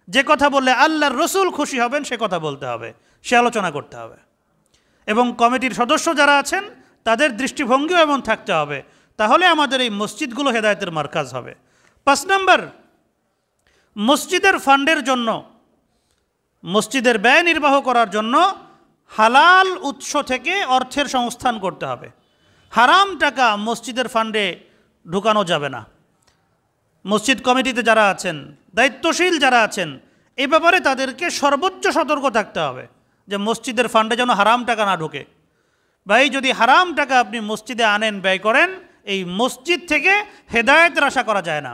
যে কথা বললে আল্লাহর রসুল খুশি হবেন, সে কথা বলতে হবে, সে আলোচনা করতে হবে। এবং কমিটির সদস্য যারা আছেন তাদের দৃষ্টিভঙ্গিও এমন থাকতে হবে, তাহলে আমাদের এই মসজিদগুলো হেদায়েতের মারকাজ হবে। 5 নম্বর, মসজিদের ফান্ডের জন্য, মসজিদের ব্যয় নির্বাহ করার জন্য হালাল উৎস থেকে অর্থের সংস্থান করতে হবে। হারাম টাকা মসজিদের ফান্ডে ঢুকানো যাবে না। মসজিদ কমিটিতে যারা আছেন, দায়িত্বশীল যারা আছেন, এই ব্যাপারে তাদেরকে সর্বোচ্চ সতর্ক থাকতে হবে যে মসজিদের ফান্ডে যেন হারাম টাকা না ঢোকে। ভাই, যদি হারাম টাকা আপনি মসজিদে আনেন, ব্যয় করেন, এই মসজিদ থেকে হেদায়েতের আশা করা যায় না।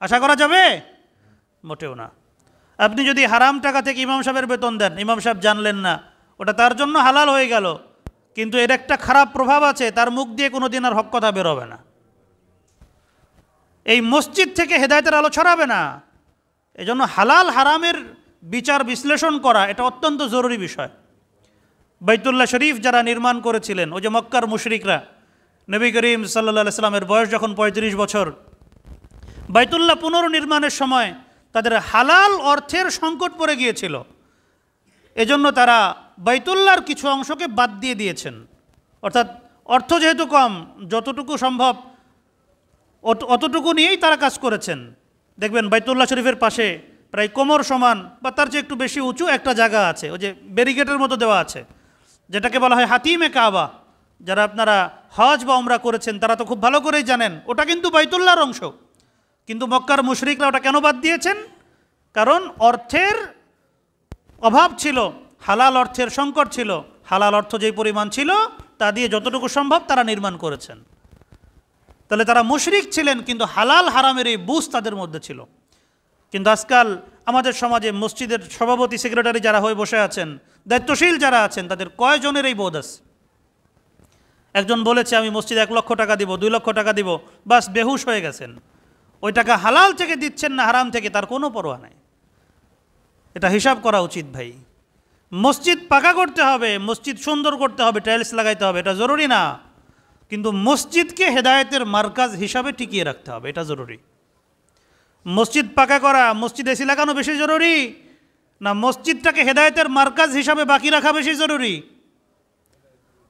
আশা করা যাবে? মোটেও না। আপনি যদি হারাম টাকা থেকে ইমাম সাহেবের বেতন দেন, ইমাম সাহেব জানলেন না, ওটা তার জন্য হালাল হয়ে গেল, কিন্তু এর একটা খারাপ প্রভাব আছে, তার মুখ দিয়ে কোনো দিন আর হক কথা বেরোবে না। এই মসজিদ থেকে হেদায়েতের আলো ছড়াবে না। এজন্য হালাল হারামের বিচার বিশ্লেষণ করা এটা অত্যন্ত জরুরি বিষয়। বাইতুল্লাহ শরীফ যারা নির্মাণ করেছিলেন, ওই যে মক্কার মুশরিকরা, নবী করিম সাল্লাল্লাহু আলাইহি সাল্লামের বয়স যখন ৩৫ বছর, বাইতুল্লাহ পুনর্নির্মাণের সময় তাদের হালাল অর্থের সংকট পড়ে গিয়েছিল। এজন্য তারা বাইতুল্লাহর কিছু অংশকে বাদ দিয়ে দিয়েছেন। অর্থাৎ অর্থ যেহেতু কম, যতটুকু সম্ভব অতটুকু নিয়েই তারা কাজ করেছেন। দেখবেন বাইতুল্লাহ শরীফের পাশে প্রায় কোমর সমান বা তার চেয়ে একটু বেশি উঁচু একটা জায়গা আছে, ওই যে ব্যারিকেডের মতো দেওয়া আছে, যেটাকে বলা হয় হাতিমে কাবা। যারা আপনারা হজ বা উমরা করেছেন তারা তো খুব ভালো করেই জানেন, ওটা কিন্তু বাইতুল্লাহর অংশ। কিন্তু মক্কার মুশরিকরা ওটা কেন বাদ দিয়েছেন? কারণ অর্থের অভাব ছিল, হালাল অর্থের সংকট ছিল। হালাল অর্থ যেই পরিমাণ ছিল তা দিয়ে যতটুকু সম্ভব তারা নির্মাণ করেছেন। তাহলে তারা মুশরিক ছিলেন, কিন্তু হালাল হারামের এই বুঝ তাদের মধ্যে ছিল। কিন্তু আজকাল আমাদের সমাজে মসজিদের সভাপতি সেক্রেটারি যারা হয়ে বসে আছেন, দায়িত্বশীল যারা আছেন, তাদের কয়জনের এই বোধ আছে? একজন বলেছে আমি মসজিদে ১ লক্ষ টাকা দিব, ২ লক্ষ টাকা দিব, বাস বেহুশ হয়ে গেছেন। ওই টাকা হালাল থেকে দিচ্ছেন না হারাম থেকে তার কোনো পরোয়া নাই। এটা হিসাব করা উচিত ভাই। মসজিদ পাকা করতে হবে, মসজিদ সুন্দর করতে হবে, টাইলস লাগাইতে হবে, এটা জরুরি না। কিন্তু মসজিদকে হেদায়েতের মার্কাজ হিসাবে টিকিয়ে রাখতে হবে, এটা জরুরি। মসজিদ পাকা করা, মসজিদ এসি লাগানো বেশি জরুরি না মসজিদটাকে হেদায়েতের মার্কাজ হিসাবে বাকি রাখা বেশি জরুরি?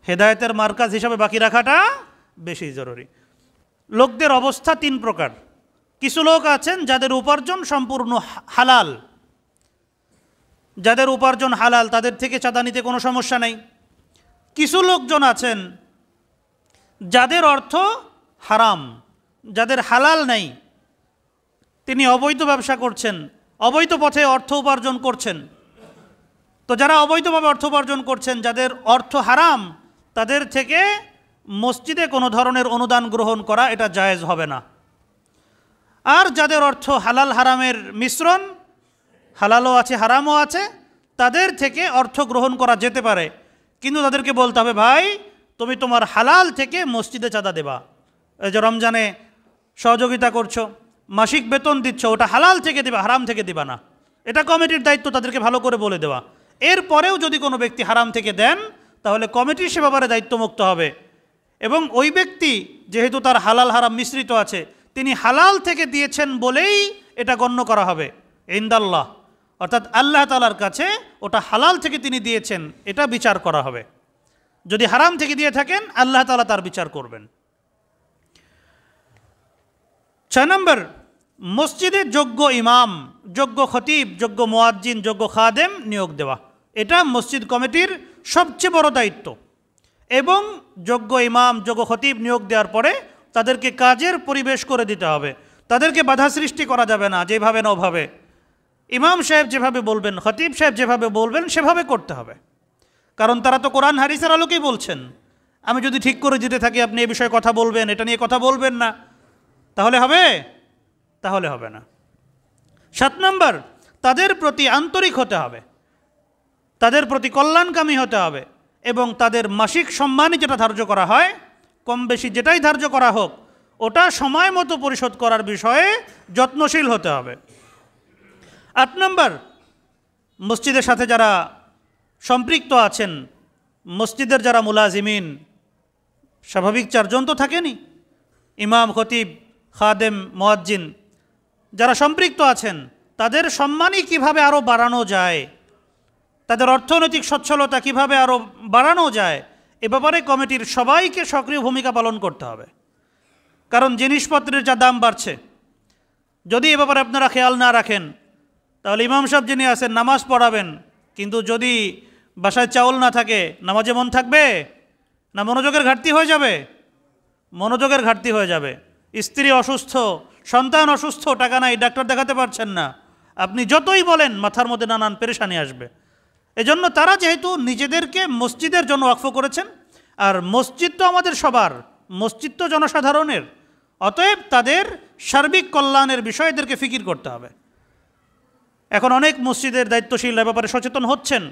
হেদায়েতের মার্কাজ হিসাবে বাকি রাখাটা বেশি জরুরি। লোকদের অবস্থা ৩ প্রকার। কিছু লোক আছেন যাদের উপার্জন সম্পূর্ণ হালাল, যাদের উপার্জন হালাল, তাদের থেকে চাঁদা নিতে কোনো সমস্যা নেই। কিছু লোকজন আছেন যাদের অর্থ হারাম, যাদের হালাল নেই, তিনি অবৈধ ব্যবসা করছেন, অবৈধ পথে অর্থ উপার্জন করছেন। তো যারা অবৈধভাবে অর্থ উপার্জন করছেন, যাদের অর্থ হারাম, তাদের থেকে মসজিদে কোনো ধরনের অনুদান গ্রহণ করা এটা জায়েজ হবে না। আর যাদের অর্থ হালাল হারামের মিশ্রণ, হালালও আছে হারামও আছে, তাদের থেকে অর্থ গ্রহণ করা যেতে পারে, কিন্তু তাদেরকে বলতে হবে ভাই তুমি তোমার হালাল থেকে মসজিদে চাঁদা দেবা। এই যে রমজানে সহযোগিতা করছো, মাসিক বেতন দিচ্ছ, ওটা হালাল থেকে দিবা, হারাম থেকে দিবা না। এটা কমিটির দায়িত্ব তাদেরকে ভালো করে বলে দেওয়া। এরপরেও যদি কোনো ব্যক্তি হারাম থেকে দেন তাহলে কমিটি সে ব্যাপারে দায়িত্বমুক্ত হবে। এবং ওই ব্যক্তি যেহেতু তার হালাল হারাম মিশ্রিত আছে, তিনি হালাল থেকে দিয়েছেন বলেই এটা গণ্য করা হবে ইনদাল্লাহ, অর্থাৎ আল্লাহ তাআলার কাছে ওটা হালাল থেকে তিনি দিয়েছেন, এটা বিচার করা হবে। যদি হারাম থেকে দিয়ে থাকেন আল্লাহ তাআলা তার বিচার করবেন। ৬ নম্বর, মসজিদে যোগ্য ইমাম, যোগ্য খতিব, যোগ্য মুয়াজ্জিন, যোগ্য খাদেম নিয়োগ দেওয়া। এটা মসজিদ কমিটির সবচেয়ে বড় দায়িত্ব। এবং যোগ্য ইমাম, যোগ্য খতিব নিয়োগ দেওয়ার পরে তাদেরকে কাজের পরিবেশ করে দিতে হবে। তাদেরকে বাধা সৃষ্টি করা যাবে না, যেভাবে না ওভাবে। ইমাম সাহেব যেভাবে বলবেন, খতিব সাহেব যেভাবে বলবেন সেভাবে করতে হবে। কারণ তারা তো কোরআন হাদিসের আলোকেই বলছেন। আমি যদি ঠিক করে দিতে থাকি আপনি এই বিষয়ে কথা বলবেন, এটা নিয়ে কথা বলবেন না, তাহলে হবে? তাহলে হবে না। ৭ নম্বর, তাদের প্রতি আন্তরিক হতে হবে, তাদের প্রতি কল্যাণকামী হতে হবে, এবং তাদের মাসিক সম্মানই যেটা ধার্য করা হয়, কম বেশি যেটাই ধার্য করা হোক, ওটা সময় মতো পরিশোধ করার বিষয়ে যত্নশীল হতে হবে। ৮ নম্বর, মসজিদের সাথে যারা সম্পৃক্ত আছেন, মসজিদের যারা মুলাজিমিন, স্বাভাবিক ৪ জন তো থাকেনি, ইমাম, খতিব, খাদেম, মুয়াজ্জিন, যারা সম্পৃক্ত আছেন তাদের সম্মানই কিভাবে আরও বাড়ানো যায়, তাদের অর্থনৈতিক সচ্ছলতা কিভাবে আরও বাড়ানো যায়, এ ব্যাপারে কমিটির সবাইকে সক্রিয় ভূমিকা পালন করতে হবে। কারণ জিনিসপত্রের যা দাম বাড়ছে, যদি এ ব্যাপারে আপনারা খেয়াল না রাখেন তাহলে ইমাম সাহেব যিনি আছেন নামাজ পড়াবেন, কিন্তু যদি বাসায় চাউল না থাকে নামাজে মন থাকবে না? মনোযোগের ঘাটতি হয়ে যাবে, মনোযোগের ঘাটতি হয়ে যাবে। স্ত্রী অসুস্থ, সন্তান অসুস্থ, টাকা নাই, ডাক্তার দেখাতে পারছেন না, আপনি যতই বলেন মাথার মধ্যে নানান পেরেশানি আসবে। এজন্য তারা যেহেতু নিজেদেরকে মসজিদের জন্য ওয়াকফ করেছেন, আর মসজিদ তো আমাদের সবার, মসজিদ তো জনসাধারণের, অতএব তাদের সার্বিক কল্যাণের বিষয় এদেরকে ফিকির করতে হবে। এখন অনেক মসজিদের দায়িত্বশীল ব্যাপারে সচেতন হচ্ছেন,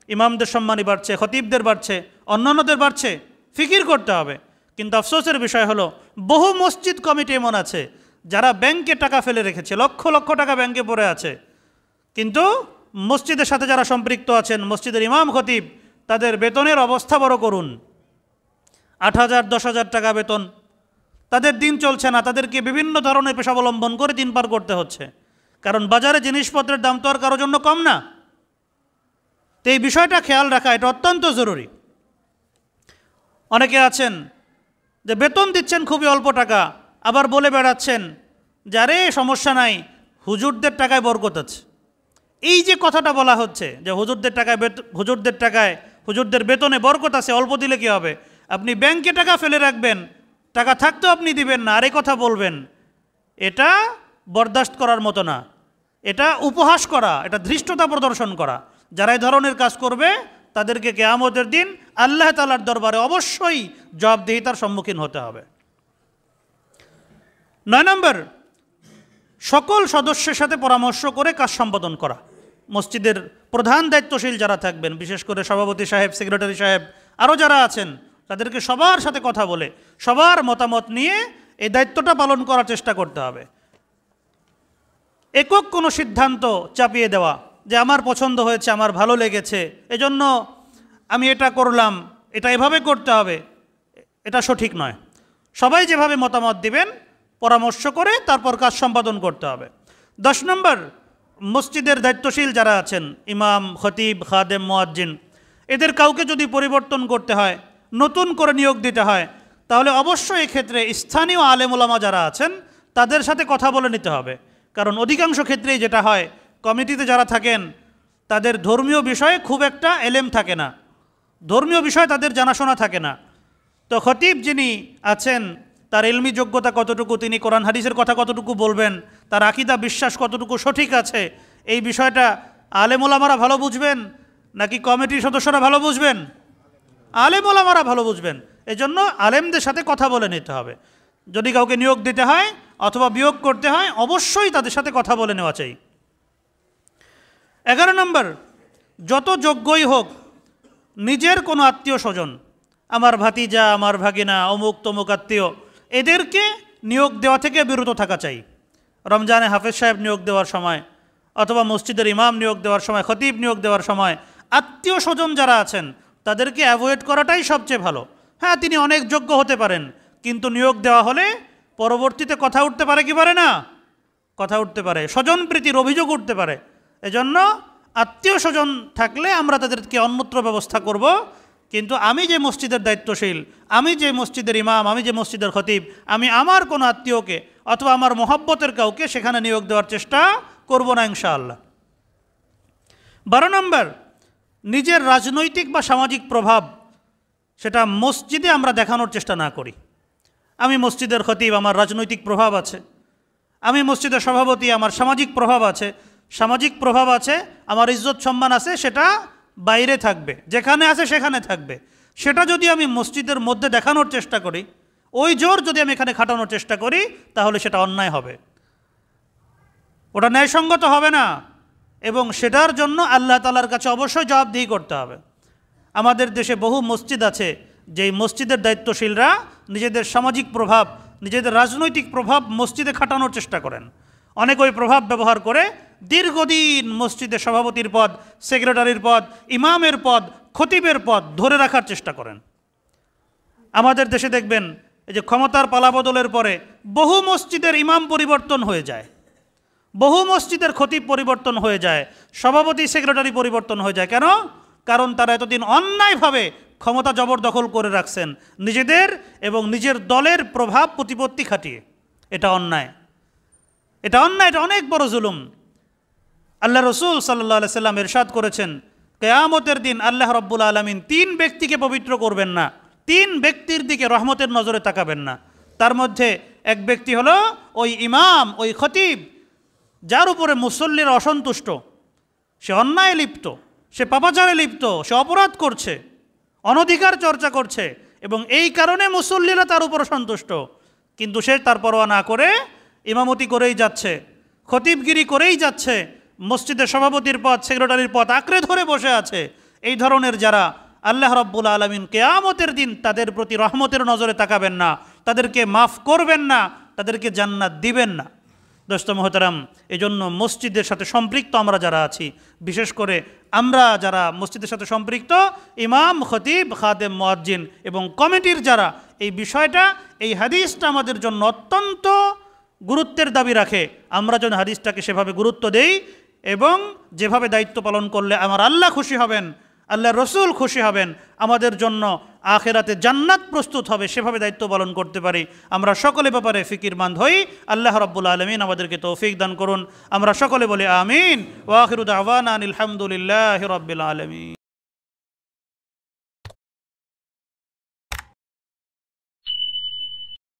ইমামদের সম্মানী বাড়ছে, খতিবদের বাড়ছে, অন্যান্যদের বাড়ছে, ফিকির করতে হবে। কিন্তু আফসোসের বিষয় হলো বহু মসজিদ কমিটি এমন আছে যারা ব্যাংকে টাকা ফেলে রেখেছে, লক্ষ লক্ষ টাকা ব্যাংকে পড়ে আছে, কিন্তু মসজিদের সাথে যারা সম্পৃক্ত আছেন, মসজিদের ইমাম খতিব, তাদের বেতনের অবস্থা বড় করুন। 8,000 10,000 টাকা বেতন, তাদের দিন চলছে না, তাদেরকে বিভিন্ন ধরনের পেশা অবলম্বন করে দিন পার করতে হচ্ছে, কারণ বাজারে জিনিসপত্রের দাম তো আর কারোর জন্য কম না। তো এই বিষয়টা খেয়াল রাখা এটা অত্যন্ত জরুরি। অনেকে আছেন যে বেতন দিচ্ছেন খুবই অল্প টাকা, আবার বলে বেড়াচ্ছেন যে আরে সমস্যা নাই, হুজুরদের টাকায় বরকত আছে। এই যে কথাটা বলা হচ্ছে যে হুজুরদের বেতনে বরকত আছে, অল্প দিলে কি হবে? আপনি ব্যাংকে টাকা ফেলে রাখবেন, টাকা থাকতেও আপনি দিবেন না, আর এই কথা বলবেন, এটা বরদাস্ত করার মতো না। এটা উপহাস করা, এটা ধৃষ্টতা প্রদর্শন করা। যারা এই ধরনের কাজ করবে তাদেরকে কিয়ামতের দিন আল্লাহ তাআলার দরবারে অবশ্যই জবাবদিহিতার সম্মুখীন হতে হবে। 9 নম্বর, সকল সদস্যের সাথে পরামর্শ করে কাজ সম্পাদন করা। মসজিদের প্রধান দায়িত্বশীল যারা থাকবেন, বিশেষ করে সভাপতি সাহেব, সেক্রেটারি সাহেব, আরও যারা আছেন, তাদেরকে সবার সাথে কথা বলে সবার মতামত নিয়ে এই দায়িত্বটা পালন করার চেষ্টা করতে হবে। একক কোনো সিদ্ধান্ত চাপিয়ে দেওয়া যে আমার পছন্দ হয়েছে, আমার ভালো লেগেছে, এজন্য আমি এটা করলাম, এটা এভাবে করতে হবে, এটা সঠিক নয়। সবাই যেভাবে মতামত দিবেন পরামর্শ করে তারপর কাজ সম্পাদন করতে হবে। 10 নম্বর, মসজিদের দায়িত্বশীল যারা আছেন, ইমাম, খতিব, খাদেম, মুয়াজ্জিন, এদের কাউকে যদি পরিবর্তন করতে হয়, নতুন করে নিয়োগ দিতে হয়, তাহলে অবশ্যই এক্ষেত্রে স্থানীয় আলেম ওলামা যারা আছেন তাদের সাথে কথা বলে নিতে হবে। কারণ অধিকাংশ ক্ষেত্রেই যেটা হয়, কমিটিতে যারা থাকেন তাদের ধর্মীয় বিষয়ে খুব একটা এলেম থাকে না, ধর্মীয় বিষয় তাদের জানাশোনা থাকে না। তো খতিব যিনি আছেন তার ইলমি যোগ্যতা কতটুকু, তিনি কোরআন হাদিসের কথা কতটুকু বলবেন, তার আকীদা বিশ্বাস কতটুকু সঠিক আছে, এই বিষয়টা আলেম ওলামারা ভালো বুঝবেন নাকি কমিটির সদস্যরা ভালো বুঝবেন? আলেম ওলামারা ভালো বুঝবেন। এজন্য আলেমদের সাথে কথা বলে নিতে হবে। যদি কাউকে নিয়োগ দিতে হয় অথবা বিয়োগ করতে হয়, অবশ্যই তাদের সাথে কথা বলে নেওয়া চাই। 11 নম্বর, যত যোগ্যই হোক, নিজের কোনো আত্মীয় স্বজন, আমার ভাতিজা, আমার ভাগিনা, অমুক তমুক আত্মীয়, এদেরকে নিয়োগ দেওয়া থেকে বিরত থাকা চাই। রমজানে হাফেজ সাহেব নিয়োগ দেওয়ার সময় অথবা মসজিদের ইমাম নিয়োগ দেওয়ার সময়, খতিব নিয়োগ দেওয়ার সময় আত্মীয় স্বজন যারা আছেন তাদেরকে অ্যাভয়েড করাটাই সবচেয়ে ভালো। হ্যাঁ, তিনি অনেক যোগ্য হতে পারেন, কিন্তু নিয়োগ দেওয়া হলে পরবর্তীতে কথা উঠতে পারে কি পারে না? কথা উঠতে পারে, স্বজন প্রীতির অভিযোগ উঠতে পারে। এজন্য আত্মীয় স্বজন থাকলে আমরা তাদেরকে অন্যত্র ব্যবস্থা করব, কিন্তু আমি যে মসজিদের দায়িত্বশীল, আমি যে মসজিদের ইমাম, আমি যে মসজিদের খতিব, আমি আমার কোনো আত্মীয়কে অথবা আমার মহব্বতের কাউকে সেখানে নিয়োগ দেওয়ার চেষ্টা করব না ইনশাআল্লাহ। 12 নম্বর, নিজের রাজনৈতিক বা সামাজিক প্রভাব সেটা মসজিদে আমরা দেখানোর চেষ্টা না করি। আমি মসজিদের খতিব, আমার রাজনৈতিক প্রভাব আছে। আমি মসজিদের সভাপতি, আমার সামাজিক প্রভাব আছে। সামাজিক প্রভাব আছে, আমার ইজ্জত সম্মান আছে, সেটা বাইরে থাকবে, যেখানে আছে সেখানে থাকবে। সেটা যদি আমি মসজিদের মধ্যে দেখানোর চেষ্টা করি, ওই জোর যদি আমি এখানে খাটানোর চেষ্টা করি, তাহলে সেটা অন্যায় হবে, ওটা ন্যায়সঙ্গত হবে না, এবং সেটার জন্য আল্লাহ তাআলার কাছে অবশ্যই জবাবদিহি করতে হবে। আমাদের দেশে বহু মসজিদ আছে যেই মসজিদের দায়িত্বশীলরা নিজেদের সামাজিক প্রভাব, নিজেদের রাজনৈতিক প্রভাব মসজিদে খাটানোর চেষ্টা করেন। অনেক ওই প্রভাব ব্যবহার করে দীর্ঘদিন মসজিদের সভাপতির পদ, সেক্রেটারির পদ, ইমামের পদ, খতিবের পদ ধরে রাখার চেষ্টা করেন। আমাদের দেশে দেখবেন এই যে ক্ষমতার পালাবদলের পরে বহু মসজিদের ইমাম পরিবর্তন হয়ে যায়, বহু মসজিদের খতিব পরিবর্তন হয়ে যায়, সভাপতি সেক্রেটারি পরিবর্তন হয়ে যায়। কেন? কারণ তারা এতদিন অন্যায়ভাবে ক্ষমতা জবরদখল করে রাখছেন নিজেদের এবং নিজের দলের প্রভাব প্রতিপত্তি খাটিয়ে। এটা অন্যায়, এটা অন্যায়, এটা অনেক বড় জুলুম। আল্লাহ রসুল সাল্লাল্লাহু আলাইহি সাল্লাম ইরশাদ করেছেন, কিয়ামতের দিন আল্লাহ রাব্বুল আলামিন 3 ব্যক্তিকে পবিত্র করবেন না, 3 ব্যক্তির দিকে রহমতের নজরে তাকাবেন না। তার মধ্যে এক ব্যক্তি হলো ওই ইমাম, ওই খতিব যার উপরে মুসল্লিরা অসন্তুষ্ট, সে অন্যায় লিপ্ত, সে পাপাচারে লিপ্ত, সে অপরাধ করছে, অনধিকার চর্চা করছে। এবং এই কারণে মুসল্লিরা তার উপর সন্তুষ্ট, কিন্তু সে তার পরোয়া না করে ইমামতি করেই যাচ্ছে, খতিবগিরি করেই যাচ্ছে, মসজিদের সভাপতির পদ, সেক্রেটারির পদ আঁকড়ে ধরে বসে আছে। এই ধরনের যারা, আল্লাহ রাব্বুল আলামিন কিয়ামতের দিন তাদের প্রতি রহমতের নজরে তাকাবেন না, তাদেরকে মাফ করবেন না, তাদেরকে জান্নাত দিবেন না। দোস্ত মোহতারাম, এজন্য মসজিদের সাথে সম্পৃক্ত আমরা যারা আছি, বিশেষ করে আমরা যারা মসজিদের সাথে সম্পৃক্ত, ইমাম, খতিব, খাদেম, মুয়াজ্জিন এবং কমিটির যারা, এই বিষয়টা, এই হাদিসটা আমাদের জন্য অত্যন্ত গুরুত্বের দাবি রাখে। আমরা যেন হাদিসটাকে সেভাবে গুরুত্ব দেই এবং যেভাবে দায়িত্ব পালন করলে আমার আল্লাহ খুশি হবেন, আল্লাহ রসুল খুশি হবেন, আমাদের জন্য আখেরাতে জান্নাত প্রস্তুত হবে, সেভাবে দায়িত্ব পালন করতে পারি। আমরা সকলে ব্যাপারে ফিকিরমান্দ হই। আল্লাহ রাব্বুল আলামিন আমাদেরকে তৌফিক দান করুন। আমরা সকলে বলি আমিন। ওয়া আখিরু দাওয়ানা আনিল হামদুলিল্লাহি রাব্বিল আলামিন।